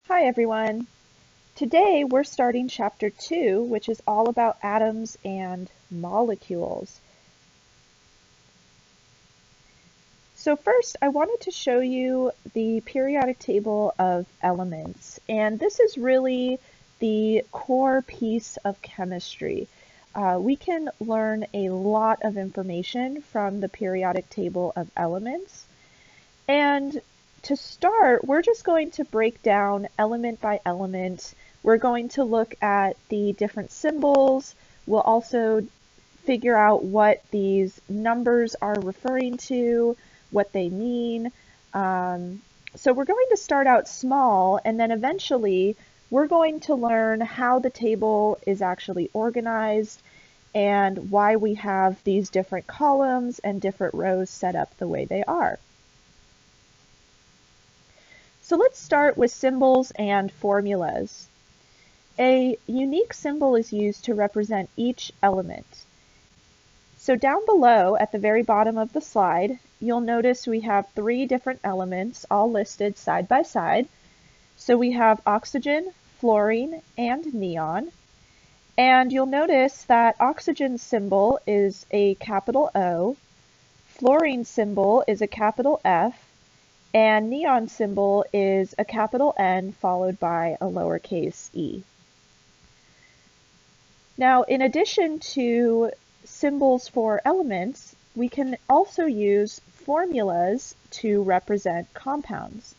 Hi everyone! Today we're starting chapter 2, which is all about atoms and molecules. So first I wanted to show you the periodic table of elements, and this is really the core piece of chemistry. We can learn a lot of information from the periodic table of elements, and to start, we're just going to break down element by element. We're going to look at the different symbols. We'll also figure out what these numbers are referring to, what they mean. So we're going to start out small, and then eventually we're going to learn how the table is actually organized and why we have these different columns and different rows set up the way they are. So let's start with symbols and formulas. A unique symbol is used to represent each element. So down below at the very bottom of the slide, you'll notice we have 3 different elements all listed side by side. So we have oxygen, fluorine, and neon. And you'll notice that oxygen's symbol is a capital O, fluorine's symbol is a capital F, and neon symbol is a capital N followed by a lowercase e. Now, in addition to symbols for elements, we can also use formulas to represent compounds.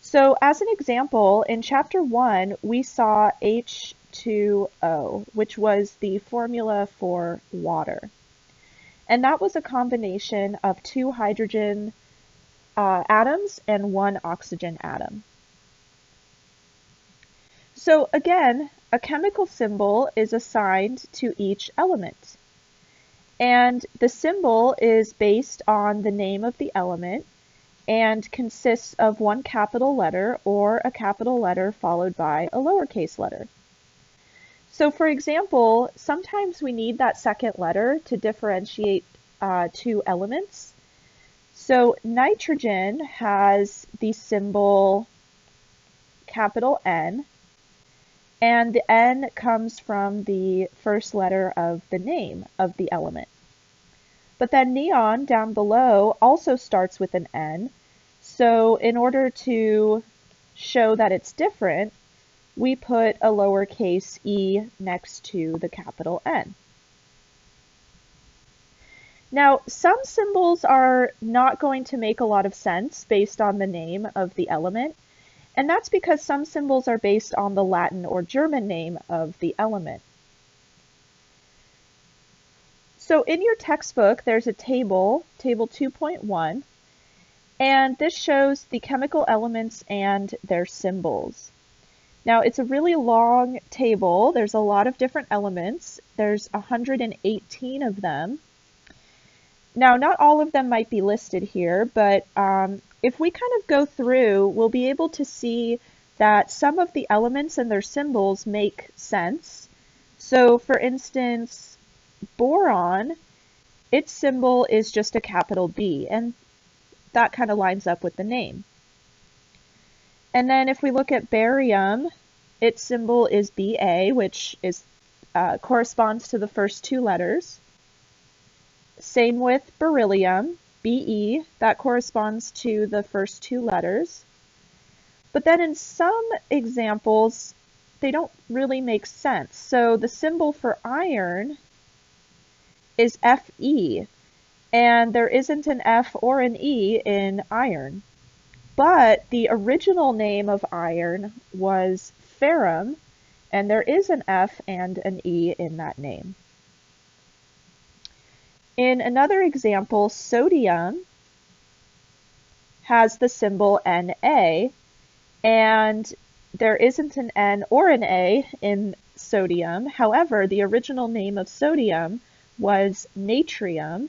So as an example, in chapter 1, we saw H2O, which was the formula for water. And that was a combination of 2 hydrogen atoms and 1 oxygen atom. So again, a chemical symbol is assigned to each element. And the symbol is based on the name of the element and consists of 1 capital letter or a capital letter followed by a lowercase letter. So for example, sometimes we need that second letter to differentiate 2 elements. So nitrogen has the symbol capital N, and the N comes from the first letter of the name of the element. But then neon down below also starts with an N, so in order to show that it's different, we put a lowercase e next to the capital N. Now, some symbols are not going to make a lot of sense based on the name of the element, and that's because some symbols are based on the Latin or German name of the element. So in your textbook, there's a table, table 2.1, and this shows the chemical elements and their symbols. Now, it's a really long table. There's a lot of different elements. There's 118 of them. Now, not all of them might be listed here, but if we kind of go through, we'll be able to see that some of the elements and their symbols make sense. So, for instance, boron, its symbol is just a capital B, and that kind of lines up with the name. And then if we look at barium, its symbol is Ba, which is corresponds to the first 2 letters. Same with beryllium, Be, that corresponds to the first 2 letters. But then in some examples, they don't really make sense. So the symbol for iron is Fe, and there isn't an F or an E in iron. But the original name of iron was ferrum, and there is an F and an E in that name. In another example, sodium has the symbol Na, and there isn't an N or an A in sodium. However, the original name of sodium was natrium,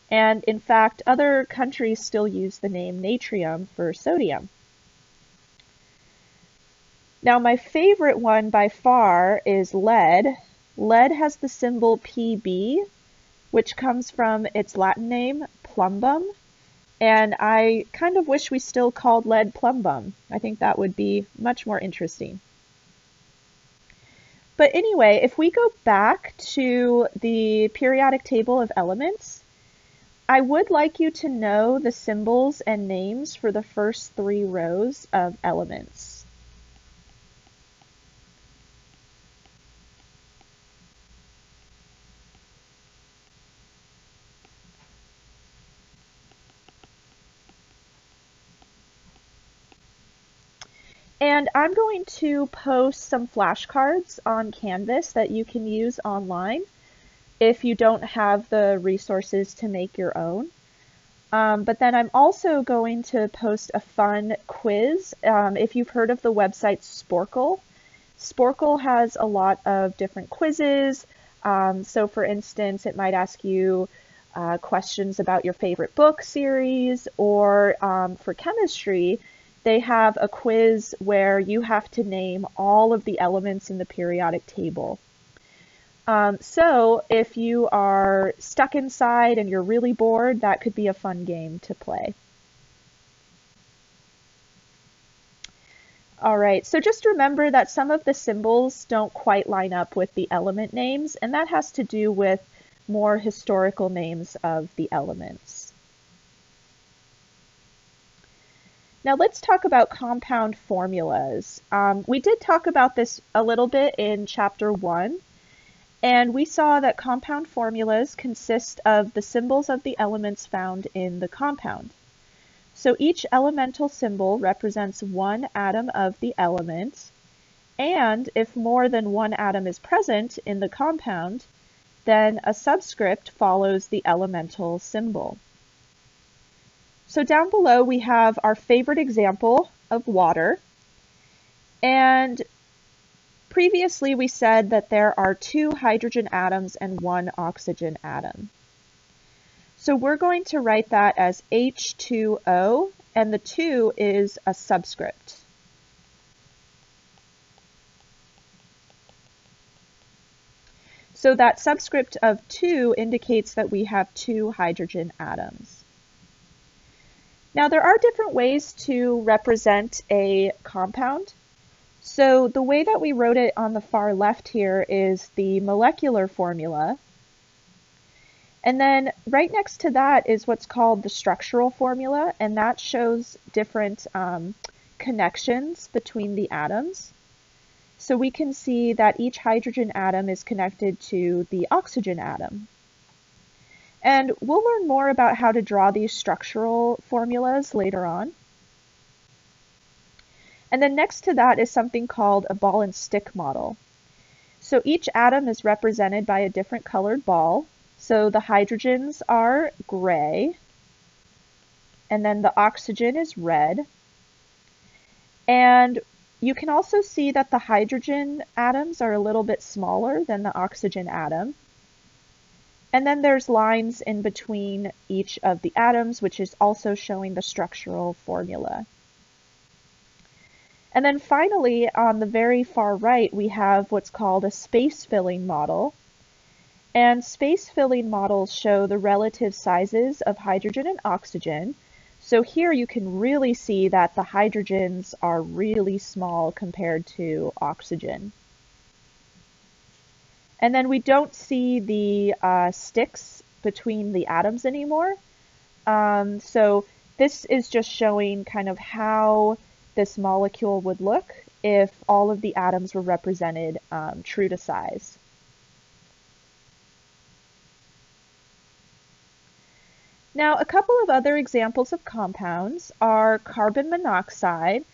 and in fact, other countries still use the name natrium for sodium. Now, my favorite one by far is lead. Lead has the symbol Pb, which comes from its Latin name, plumbum, And I kind of wish we still called lead plumbum. I think that would be much more interesting. But anyway, if we go back to the periodic table of elements, I would like you to know the symbols and names for the first 3 rows of elements. And I'm going to post some flashcards on Canvas that you can use online if you don't have the resources to make your own. But then I'm also going to post a fun quiz. If you've heard of the website Sporkle, Sporkle has a lot of different quizzes. So for instance, it might ask you questions about your favorite book series, or for chemistry, they have a quiz where you have to name all of the elements in the periodic table. So if you are stuck inside and you're really bored, that could be a fun game to play. All right, so just remember that some of the symbols don't quite line up with the element names, and that has to do with more historical names of the elements. Now let's talk about compound formulas. We did talk about this a little bit in chapter 1, and we saw that compound formulas consist of the symbols of the elements found in the compound. So each elemental symbol represents one atom of the element, and if more than one atom is present in the compound, then a subscript follows the elemental symbol. So down below we have our favorite example of water, and previously we said that there are 2 hydrogen atoms and 1 oxygen atom. So we're going to write that as H2O, and the 2 is a subscript. So that subscript of 2 indicates that we have 2 hydrogen atoms. Now there are different ways to represent a compound. So the way that we wrote it on the far left here is the molecular formula. And then right next to that is what's called the structural formula, and that shows different connections between the atoms. So we can see that each hydrogen atom is connected to the oxygen atom. And we'll learn more about how to draw these structural formulas later on. And then next to that is something called a ball and stick model. So each atom is represented by a different colored ball. So the hydrogens are gray, and then the oxygen is red. And you can also see that the hydrogen atoms are a little bit smaller than the oxygen atom. And then there's lines in between each of the atoms, which is also showing the structural formula. And then finally, on the very far right, we have what's called a space-filling model. And space-filling models show the relative sizes of hydrogen and oxygen. So here you can really see that the hydrogens are really small compared to oxygen. And then we don't see the sticks between the atoms anymore. So this is just showing kind of how this molecule would look if all of the atoms were represented true to size. Now, a couple of other examples of compounds are carbon monoxide,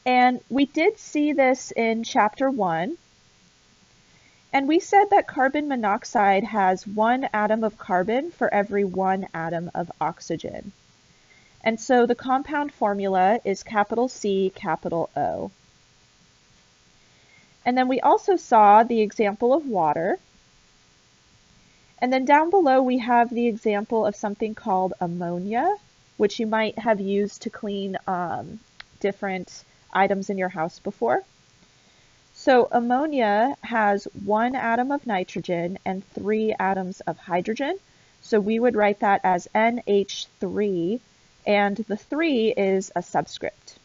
and we did see this in chapter 1. And we said that carbon monoxide has 1 atom of carbon for every 1 atom of oxygen. And so the compound formula is capital C, capital O. And then we also saw the example of water. And then down below we have the example of something called ammonia, which you might have used to clean different items in your house before. So ammonia has 1 atom of nitrogen and 3 atoms of hydrogen. So we would write that as NH3, and the 3 is a subscript.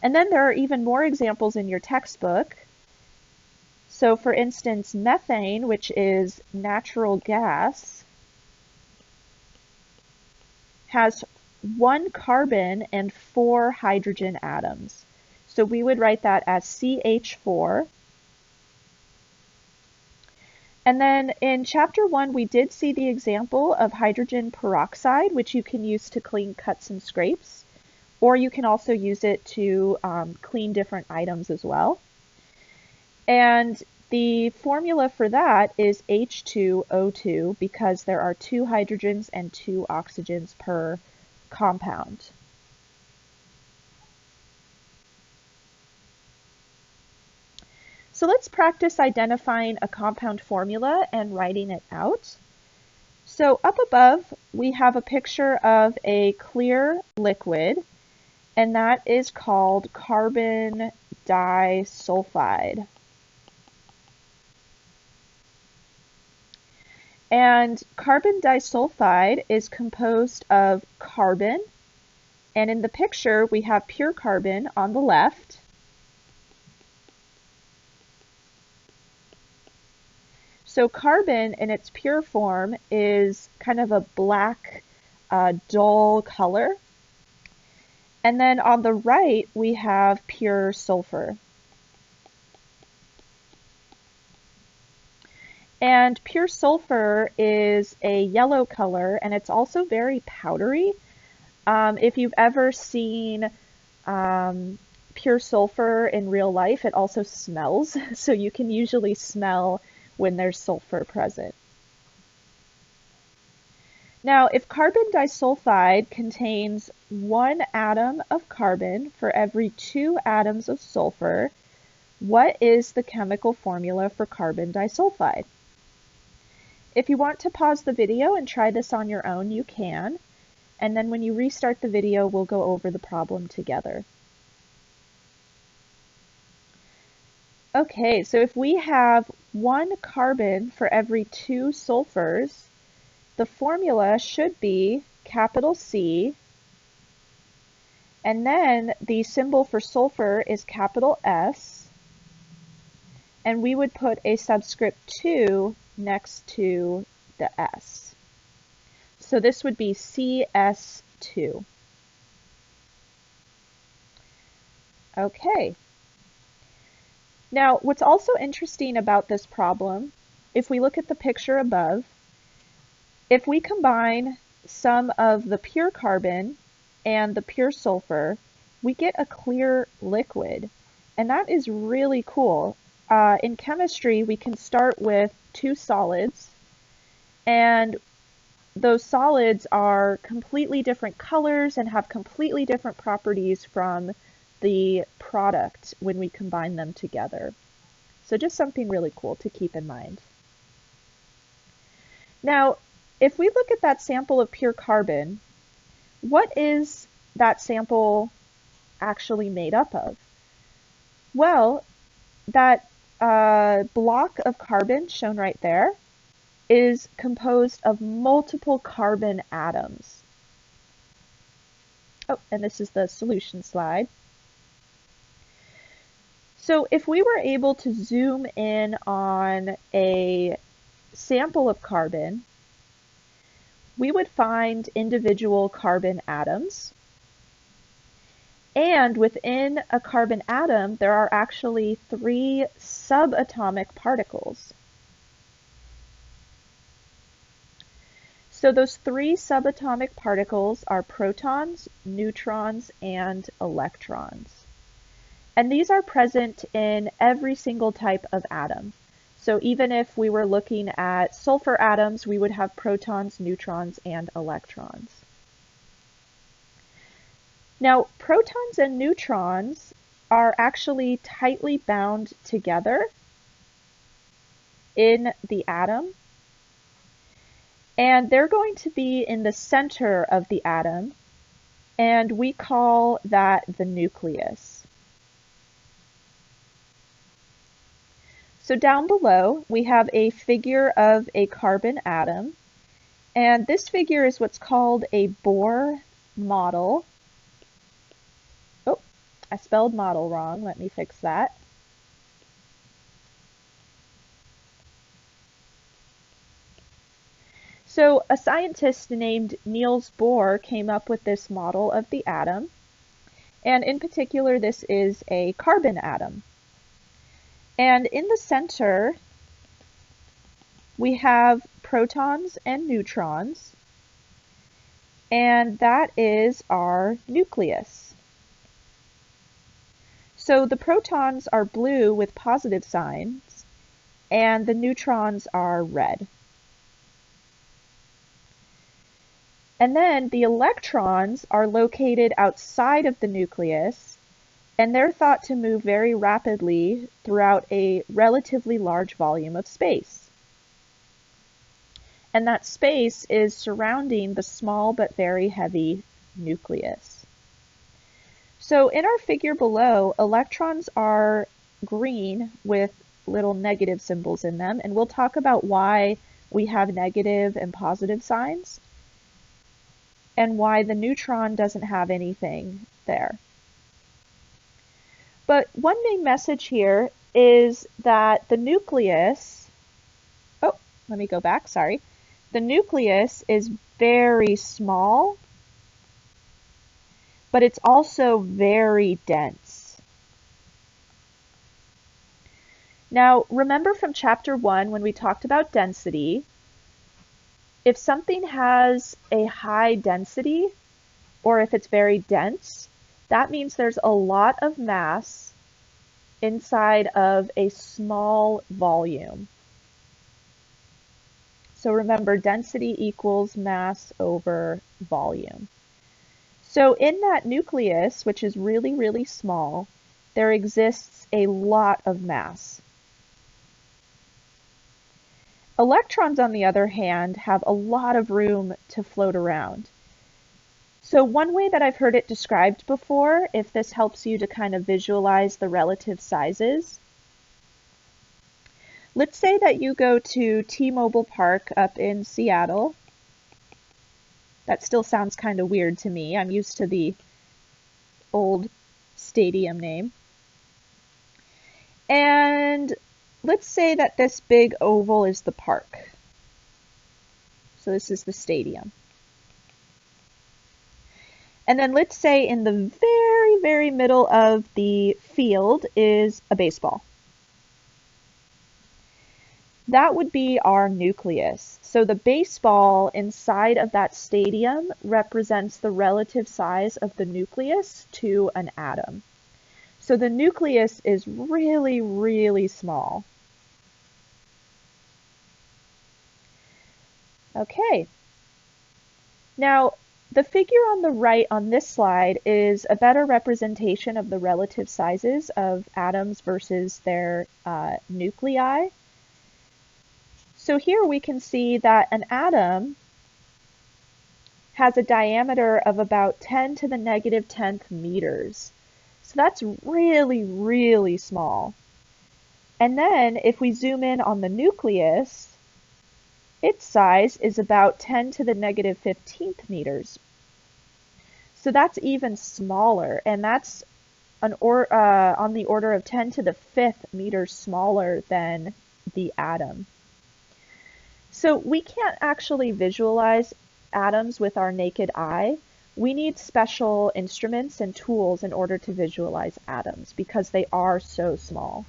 And then there are even more examples in your textbook. So for instance, methane, which is natural gas, has 1 carbon and 4 hydrogen atoms. So we would write that as CH4. And then in chapter 1, we did see the example of hydrogen peroxide, which you can use to clean cuts and scrapes, or you can also use it to clean different items as well. And the formula for that is H2O2 because there are 2 hydrogens and 2 oxygens per compound. So let's practice identifying a compound formula and writing it out. So up above, we have a picture of a clear liquid, and that is called carbon disulfide. And carbon disulfide is composed of carbon, and in the picture, we have pure carbon on the left, so carbon in its pure form is kind of a black, dull color. And then on the right, we have pure sulfur. And pure sulfur is a yellow color, and it's also very powdery. If you've ever seen pure sulfur in real life, it also smells, so you can usually smell when there's sulfur present. Now, if carbon disulfide contains 1 atom of carbon for every 2 atoms of sulfur, what is the chemical formula for carbon disulfide? If you want to pause the video and try this on your own, you can. And then when you restart the video, we'll go over the problem together. Okay, so if we have 1 carbon for every 2 sulfurs, the formula should be capital C, and then the symbol for sulfur is capital S, and we would put a subscript 2 next to the S. So this would be CS2. Okay. Now, what's also interesting about this problem, if we look at the picture above, if we combine some of the pure carbon and the pure sulfur, we get a clear liquid, and that is really cool. In chemistry, we can start with 2 solids, and those solids are completely different colors and have completely different properties from the product when we combine them together. So just something really cool to keep in mind. Now, if we look at that sample of pure carbon, what is that sample actually made up of? Well, that block of carbon shown right there is composed of multiple carbon atoms. Oh, and this is the solution slide. So if we were able to zoom in on a sample of carbon, we would find individual carbon atoms. And within a carbon atom, there are actually 3 subatomic particles. So those 3 subatomic particles are protons, neutrons, and electrons. And these are present in every single type of atom. So even if we were looking at sulfur atoms, we would have protons, neutrons, and electrons. Now, protons and neutrons are actually tightly bound together in the atom, and they're going to be in the center of the atom, and we call that the nucleus. So down below, we have a figure of a carbon atom, And this figure is what's called a Bohr model. Oh, I spelled model wrong. Let me fix that. So a scientist named Niels Bohr came up with this model of the atom. And in particular, this is a carbon atom. And in the center, we have protons and neutrons. And that is our nucleus. So the protons are blue with positive signs, and the neutrons are red. And then the electrons are located outside of the nucleus, and they're thought to move very rapidly throughout a relatively large volume of space. And that space is surrounding the small but very heavy nucleus. So in our figure below, electrons are green with little negative symbols in them, and we'll talk about why we have negative and positive signs, and why the neutron doesn't have anything there. But one main message here is that the nucleus, oh, let me go back, sorry. The nucleus is very small, but it's also very dense. Now, remember from chapter 1 when we talked about density, if something has a high density, or if it's very dense, that means there's a lot of mass inside of a small volume. So remember, density equals mass over volume. So in that nucleus, which is really, really small, there exists a lot of mass. Electrons, on the other hand, have a lot of room to float around. So one way that I've heard it described before, if this helps you to kind of visualize the relative sizes, let's say that you go to T-Mobile Park up in Seattle. That still sounds kind of weird to me. I'm used to the old stadium name. And let's say that this big oval is the park. So this is the stadium. And then let's say in the very, very middle of the field is a baseball. That would be our nucleus. So the baseball inside of that stadium represents the relative size of the nucleus to an atom. So the nucleus is really, really small. Okay. Now, the figure on the right on this slide is a better representation of the relative sizes of atoms versus their nuclei. So here we can see that an atom has a diameter of about 10 to the negative 10th meters. So that's really, really small. And then if we zoom in on the nucleus, its size is about 10 to the negative 15th meters. So that's even smaller, and that's on the order of 10 to the 5th meters smaller than the atom. So we can't actually visualize atoms with our naked eye. We need special instruments and tools in order to visualize atoms because they are so small.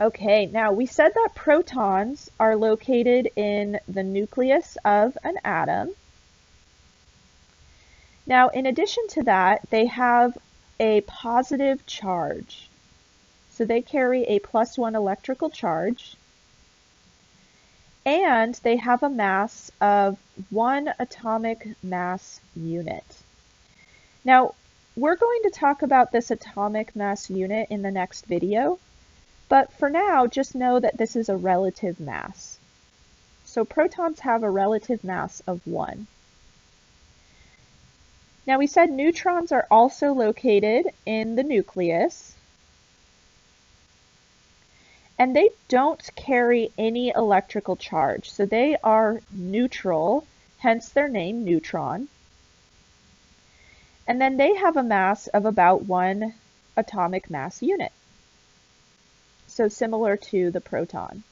Okay, now we said that protons are located in the nucleus of an atom. Now, in addition to that, they have a positive charge. So they carry a +1 electrical charge. And they have a mass of 1 atomic mass unit. Now, we're going to talk about this atomic mass unit in the next video. But for now, just know that this is a relative mass. So protons have a relative mass of 1. Now we said neutrons are also located in the nucleus. And they don't carry any electrical charge, so they are neutral, hence their name, neutron. And then they have a mass of about 1 atomic mass unit, so similar to the proton.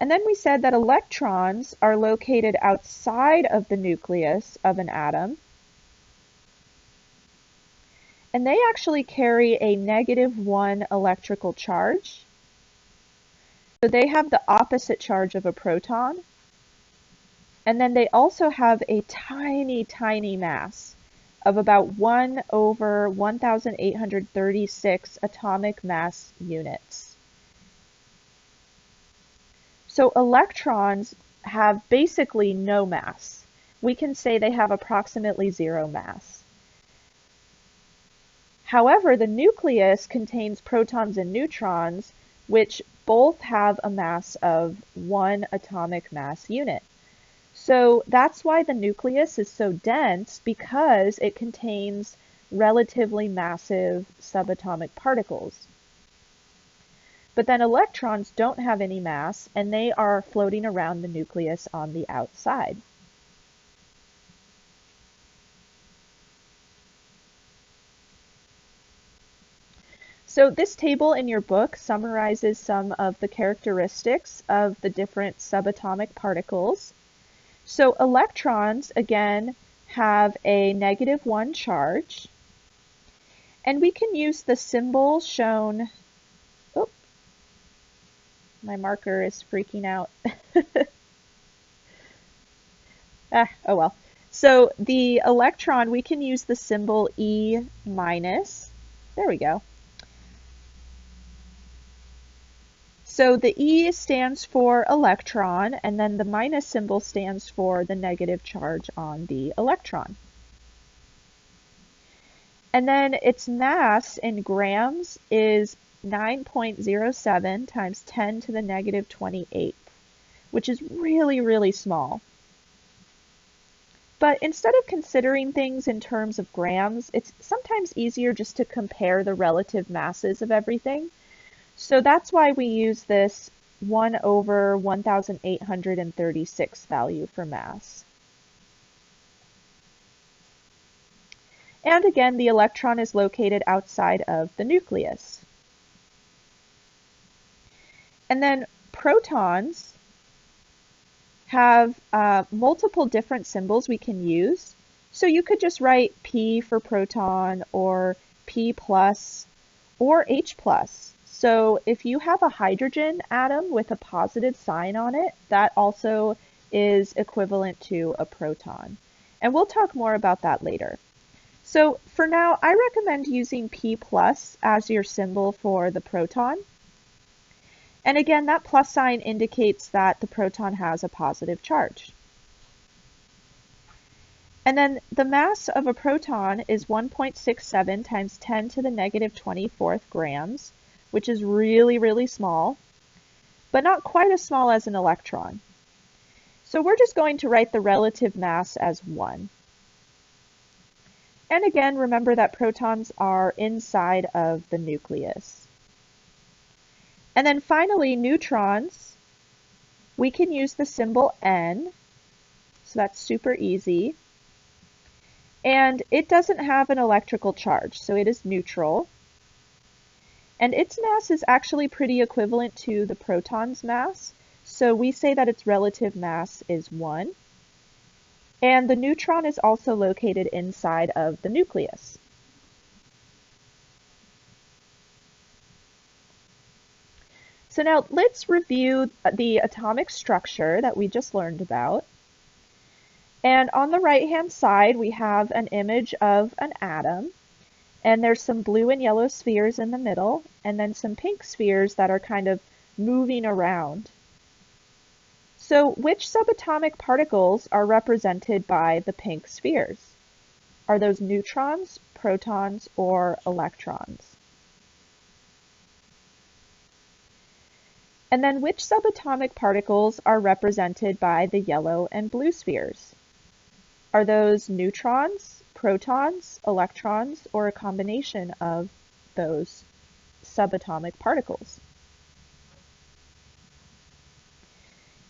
And then we said that electrons are located outside of the nucleus of an atom, and they actually carry a -1 electrical charge. So they have the opposite charge of a proton. And then they also have a tiny, tiny mass of about 1 over 1,836 atomic mass units. So electrons have basically no mass. We can say they have approximately 0 mass. However, the nucleus contains protons and neutrons, which both have a mass of 1 atomic mass unit. So that's why the nucleus is so dense, because it contains relatively massive subatomic particles. But then electrons don't have any mass, and they are floating around the nucleus on the outside. So this table in your book summarizes some of the characteristics of the different subatomic particles. So electrons, again, have a -1 charge. And we can use the symbol shown. Oh, my marker is freaking out. Oh well. So the electron, we can use the symbol E-. There we go. So the E stands for electron, and then the minus symbol stands for the negative charge on the electron. And then its mass in grams is 9.07 times 10 to the -28, which is really, really small. But instead of considering things in terms of grams, it's sometimes easier just to compare the relative masses of everything. So that's why we use this 1 over 1,836 value for mass. And again, the electron is located outside of the nucleus. And then protons have multiple different symbols we can use. So you could just write P for proton, or P plus, or H plus. So if you have a hydrogen atom with a positive sign on it, that also is equivalent to a proton. And we'll talk more about that later. So for now, I recommend using P plus as your symbol for the proton. And again, that plus sign indicates that the proton has a positive charge. And then the mass of a proton is 1.67 times 10 to the -24 grams, which is really, really small, but not quite as small as an electron. So we're just going to write the relative mass as 1. And again, remember that protons are inside of the nucleus. And then finally, neutrons, we can use the symbol N, so that's super easy. And it doesn't have an electrical charge, so it is neutral. And its mass is actually pretty equivalent to the proton's mass, so we say that its relative mass is 1. And the neutron is also located inside of the nucleus. So now let's review the atomic structure that we just learned about. And on the right-hand side, we have an image of an atom. And there's some blue and yellow spheres in the middle, and then some pink spheres that are kind of moving around. So which subatomic particles are represented by the pink spheres? Are those neutrons, protons, or electrons? And then which subatomic particles are represented by the yellow and blue spheres? Are those neutrons, protons, electrons, or a combination of those subatomic particles.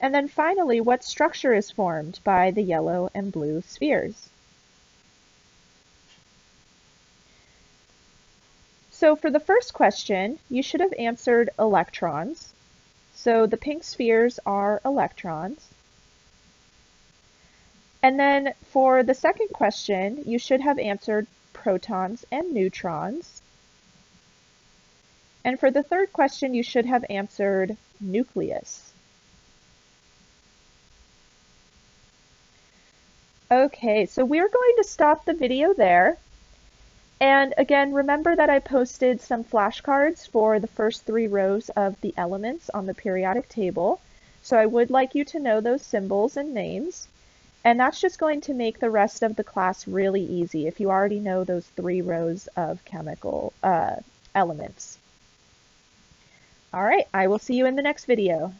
And then finally, what structure is formed by the yellow and blue spheres? So for the first question, you should have answered electrons. So the pink spheres are electrons. And then for the second question, you should have answered protons and neutrons. And for the third question, you should have answered nucleus. Okay, so we're going to stop the video there. And again, remember that I posted some flashcards for the first 3 rows of the elements on the periodic table. So I would like you to know those symbols and names. And that's just going to make the rest of the class really easy if you already know those 3 rows of chemical elements. All right, I will see you in the next video.